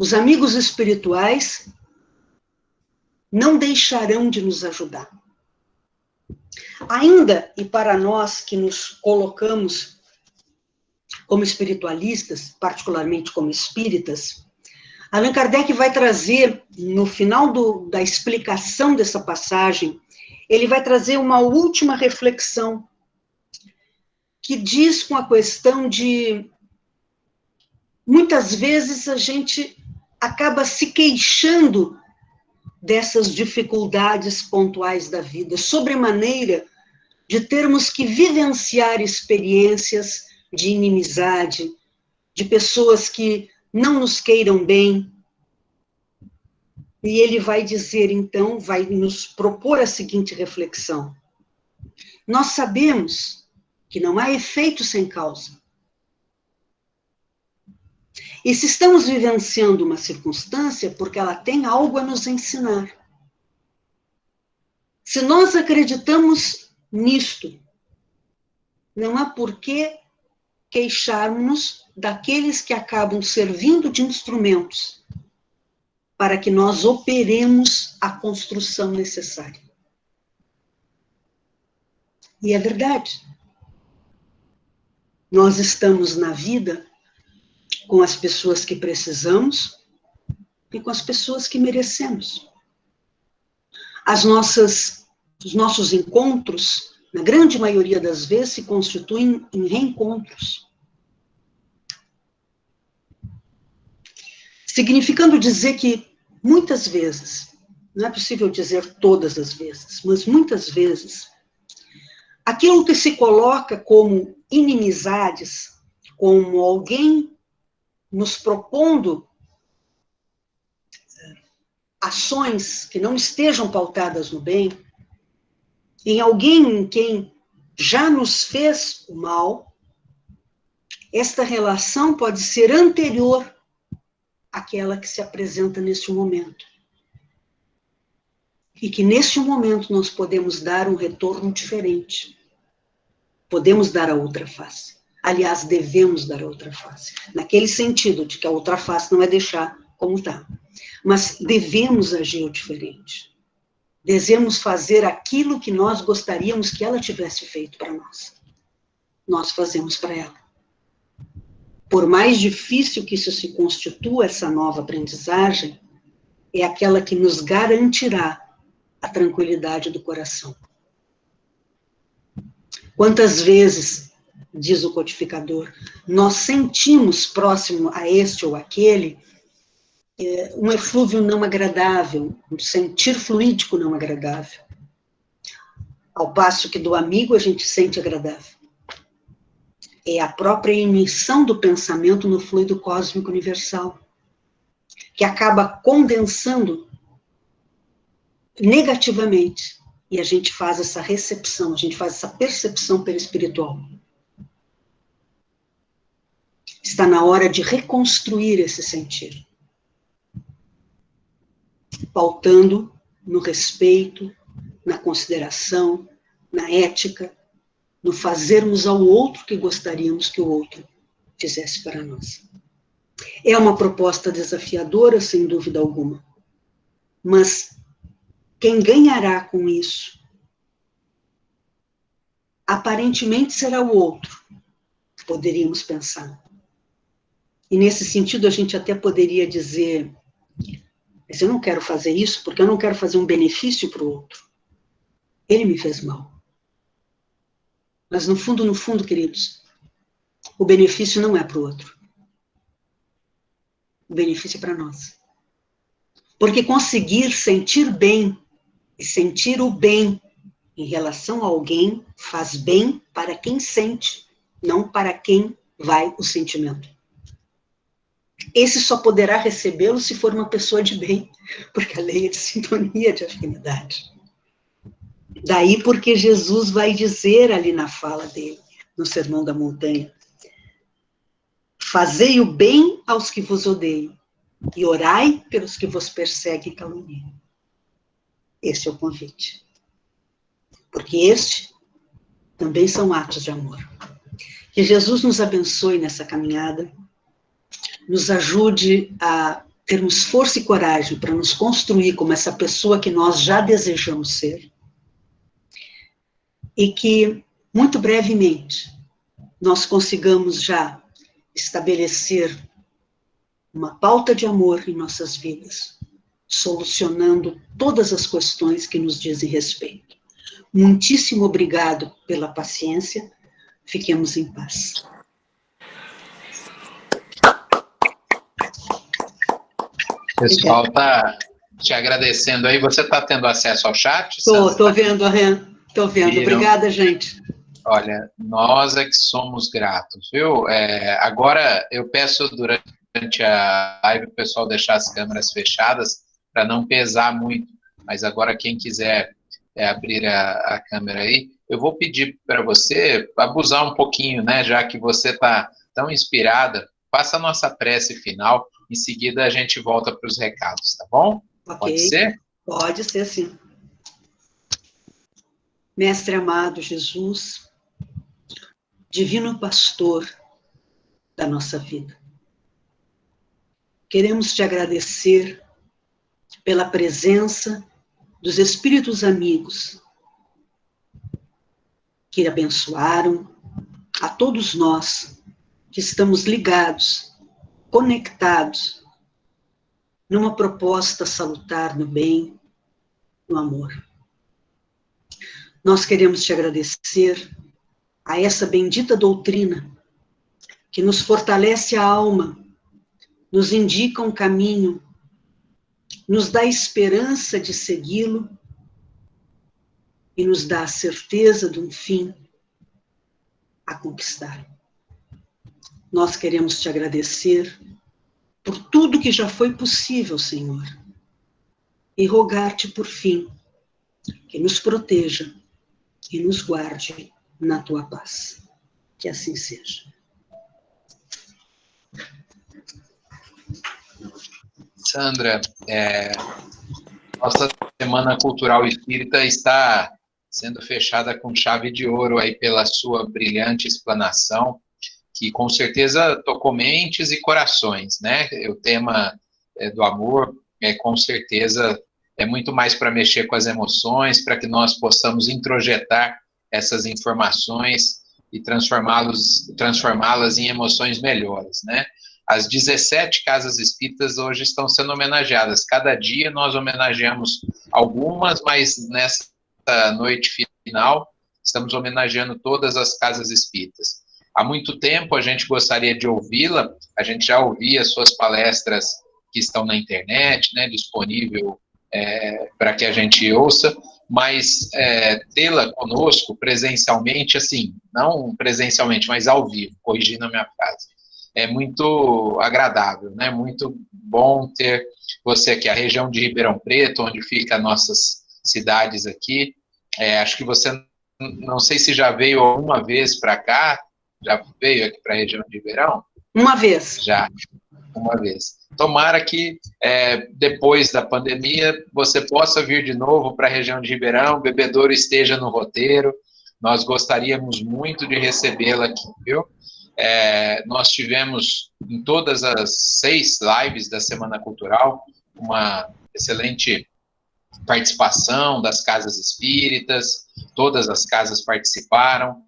Os amigos espirituais não deixarão de nos ajudar. Ainda, e para nós que nos colocamos como espiritualistas, particularmente como espíritas, Allan Kardec vai trazer, no final da explicação dessa passagem, ele vai trazer uma última reflexão, que diz com a questão de, muitas vezes a gente acaba se queixando dessas dificuldades pontuais da vida, sobremaneira de termos que vivenciar experiências de inimizade, de pessoas que não nos queiram bem. E ele vai dizer, então, vai nos propor a seguinte reflexão. Nós sabemos que não há efeito sem causa. E se estamos vivenciando uma circunstância, porque ela tem algo a nos ensinar. Se nós acreditamos nisto, não há por que queixarmos daqueles que acabam servindo de instrumentos para que nós operemos a construção necessária. E é verdade. Nós estamos na vida com as pessoas que precisamos e com as pessoas que merecemos. Os nossos encontros, na grande maioria das vezes, se constituem em reencontros. Significando dizer que, muitas vezes, não é possível dizer todas as vezes, mas muitas vezes, aquilo que se coloca como inimizades, como alguém nos propondo ações que não estejam pautadas no bem, em alguém em quem já nos fez o mal, esta relação pode ser anterior àquela que se apresenta neste momento. E que neste momento nós podemos dar um retorno diferente. Podemos dar a outra face. Aliás, devemos dar a outra face. Naquele sentido de que a outra face não é deixar como está. Mas devemos agir diferente. Devemos fazer aquilo que nós gostaríamos que ela tivesse feito para nós. Nós fazemos para ela. Por mais difícil que isso se constitua, essa nova aprendizagem, é aquela que nos garantirá a tranquilidade do coração. Quantas vezes, diz o codificador, nós sentimos próximo a este ou aquele um eflúvio não agradável, um sentir fluídico não agradável. Ao passo que do amigo a gente sente agradável. É a própria emissão do pensamento no fluido cósmico universal, que acaba condensando negativamente, e a gente faz essa recepção, a gente faz essa percepção perispiritual. Está na hora de reconstruir esse sentir, pautando no respeito, na consideração, na ética, no fazermos ao outro que gostaríamos que o outro fizesse para nós. É uma proposta desafiadora, sem dúvida alguma, mas quem ganhará com isso, aparentemente será o outro, poderíamos pensar. E nesse sentido a gente até poderia dizer, mas eu não quero fazer isso porque eu não quero fazer um benefício para o outro. Ele me fez mal. Mas no fundo, queridos, o benefício não é para o outro. O benefício é para nós. Porque conseguir sentir bem e sentir o bem em relação a alguém faz bem para quem sente, não para quem vai o sentimento. Esse só poderá recebê-lo se for uma pessoa de bem, porque a lei é de sintonia, de afinidade. Daí porque Jesus vai dizer ali na fala dele, no Sermão da Montanha, fazei o bem aos que vos odeiam, e orai pelos que vos perseguem e caluniam. Este é o convite. Porque este também são atos de amor. Que Jesus nos abençoe nessa caminhada, nos ajude a termos força e coragem para nos construir como essa pessoa que nós já desejamos ser, e que, muito brevemente, nós consigamos já estabelecer uma pauta de amor em nossas vidas, solucionando todas as questões que nos dizem respeito. Muitíssimo obrigado pela paciência, fiquemos em paz. O pessoal está te agradecendo aí. Você está tendo acesso ao chat? Estou vendo, estou vendo. Obrigada, gente. Olha, nós é que somos gratos, viu? Agora, eu peço durante a live o pessoal deixar as câmeras fechadas para não pesar muito, mas agora quem quiser abrir a câmera aí, eu vou pedir para você abusar um pouquinho, né? Já que você está tão inspirada, faça a nossa prece final, em seguida a gente volta para os recados, tá bom? Okay. Pode ser? Pode ser, sim. Mestre amado Jesus, divino pastor da nossa vida, queremos te agradecer pela presença dos espíritos amigos que abençoaram a todos nós que estamos ligados, conectados, numa proposta salutar no bem, no amor. Nós queremos te agradecer a essa bendita doutrina que nos fortalece a alma, nos indica um caminho, nos dá esperança de segui-lo e nos dá a certeza de um fim a conquistar. Nós queremos te agradecer por tudo que já foi possível, Senhor, e rogar-te, por fim, que nos proteja e nos guarde na tua paz. Que assim seja. Sandra, nossa Semana Cultural Espírita está sendo fechada com chave de ouro aí pela sua brilhante explanação, que com certeza tocou mentes e corações, né? O tema do amor, com certeza, é muito mais para mexer com as emoções, para que nós possamos introjetar essas informações e transformá-las em emoções melhores, né? As 17 casas espíritas hoje estão sendo homenageadas. Cada dia nós homenageamos algumas, mas nessa noite final estamos homenageando todas as casas espíritas. Há muito tempo a gente gostaria de ouvi-la, a gente já ouvia suas palestras que estão na internet, né, disponível para que a gente ouça, mas tê-la conosco presencialmente, assim, não presencialmente, mas ao vivo, corrigindo a minha frase, é muito agradável, né, muito bom ter você aqui, a região de Ribeirão Preto, onde ficam nossas cidades aqui, acho que você, não sei se já veio alguma vez para cá, já veio aqui para a região de Ribeirão? Uma vez. Já, uma vez. Tomara que depois da pandemia você possa vir de novo para a região de Ribeirão, Bebedouro esteja no roteiro, nós gostaríamos muito de recebê-la aqui, viu? Nós tivemos em todas as 6 lives da Semana Cultural uma excelente participação das casas espíritas, todas as casas participaram,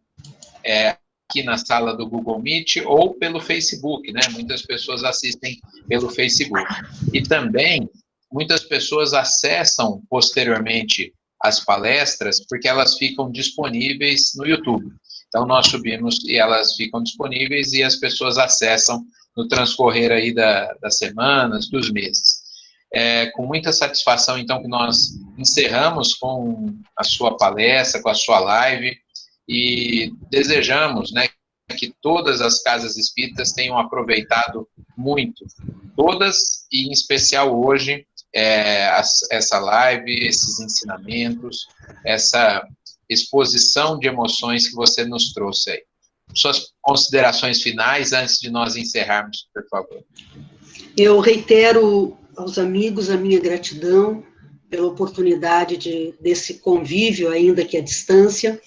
aqui na sala do Google Meet ou pelo Facebook, né? Muitas pessoas assistem pelo Facebook. E também, muitas pessoas acessam posteriormente as palestras porque elas ficam disponíveis no YouTube. Então, nós subimos e elas ficam disponíveis e as pessoas acessam no transcorrer aí das semanas, dos meses. Com muita satisfação, então, que nós encerramos com a sua palestra, com a sua live, e desejamos, né, que todas as casas espíritas tenham aproveitado muito, todas, e em especial hoje, essa live, esses ensinamentos, essa exposição de emoções que você nos trouxe aí. Suas considerações finais antes de nós encerrarmos, por favor. Eu reitero aos amigos a minha gratidão pela oportunidade desse convívio, ainda que à distância,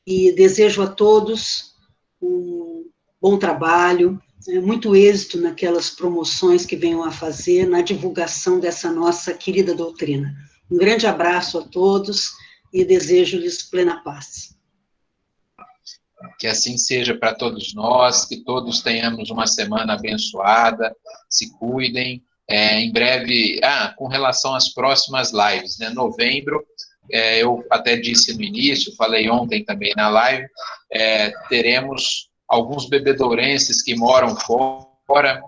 e desejo a todos um bom trabalho, muito êxito naquelas promoções que venham a fazer, na divulgação dessa nossa querida doutrina. Um grande abraço a todos e desejo-lhes plena paz. Que assim seja para todos nós, que todos tenhamos uma semana abençoada, se cuidem. Em breve, com relação às próximas lives, né? Novembro, eu até disse no início, falei ontem também na live, teremos alguns bebedourenses que moram fora,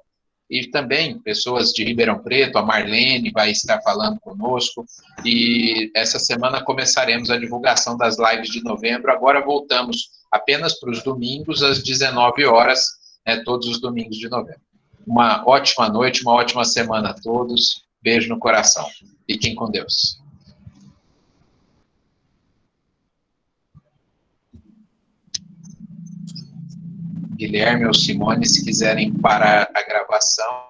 e também pessoas de Ribeirão Preto, a Marlene vai estar falando conosco, e essa semana começaremos a divulgação das lives de novembro. Agora voltamos apenas para os domingos, às 19 horas, todos os domingos de novembro. Uma ótima noite, uma ótima semana a todos, beijo no coração, fiquem com Deus. Guilherme ou Simone, se quiserem parar a gravação.